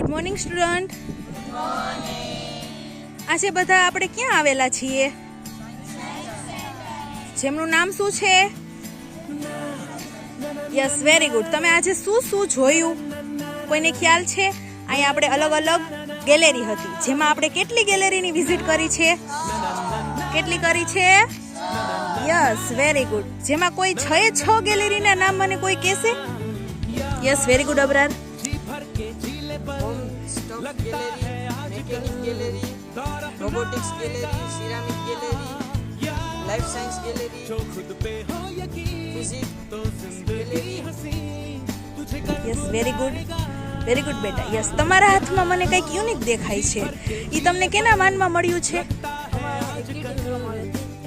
Good morning student. આજે બધા આપણે ક્યાં આવેલા છીએ? જેમનું નામ શું છે? Yes, very good. તમે આજે શું શું જોયું? કોઈને ખ્યાલ છે? અહીંયા આપણે અલગ અલગ ગેલેરી હતી, જેમાં આપણે કેટલી ગેલેરીની વિઝિટ કરી છે? કેટલી કરી છે? Yes, very good. જેમાં કોઈ 6 ગેલેરીના નામ મને કોઈ કહેશે? Yes, very good Abrar. Gallery, robotics gallery, ceramic gallery, life science gallery, physics gallery. Yes, very good. Very good બેટા. યસ, તમારા હાથમાં મને કંઈક યુનિક દેખાય છે. એ તમને કેના માનમાં મળ્યું છે?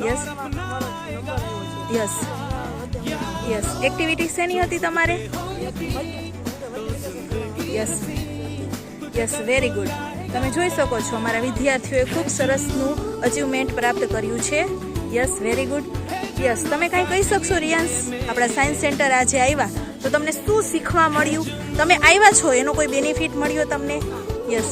Yes yes yes. એક્ટિવિટી શેની હતી તમારે? Yes yes, very good. તમે જોઈ શકો છો અમારા વિદ્યાર્થીઓએ ખૂબ સરસનું અચીવમેન્ટ પ્રાપ્ત કર્યું છે. Yes, very good. યસ, તમે કાંઈ કહી શકશો રિયાન્સ? આપણા સાયન્સ સેન્ટર આજે આવ્યા તો તમને શું શીખવા મળ્યું? તમે આવ્યા છો એનો કોઈ બેનિફિટ મળ્યો તમને? Yes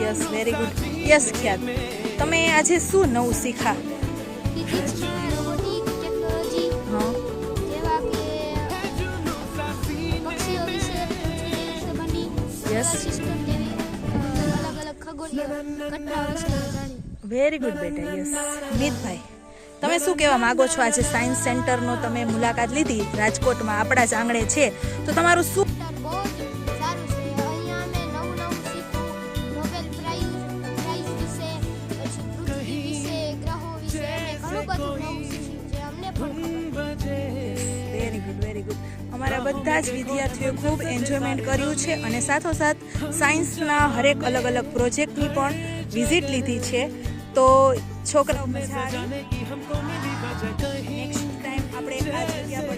yes, very good. Yes, ખ્યાલ. તમે આજે શું નવું શીખા? વેરી ગુડ બેટા. યસ, મિતભાઈ, તમે શું કહેવા માંગો છો? આજે સાયન્સ સેન્ટરનો તમે મુલાકાત લીધી, રાજકોટમાં આપણા જ આંગણે છે, તો તમારું શું? Very good, very good. અમારા બધા જ વિદ્યાર્થીઓએ ખૂબ એન્જોયમેન્ટ કર્યું છે અને સાથોસાથ સાયન્સના હરેક અલગ અલગ પ્રોજેક્ટની પણ વિઝિટ લીધી છે. તો છોકરાઓ મજા આવી. નેક્સ્ટ ટાઈમ આપણે આ જગ્યા પર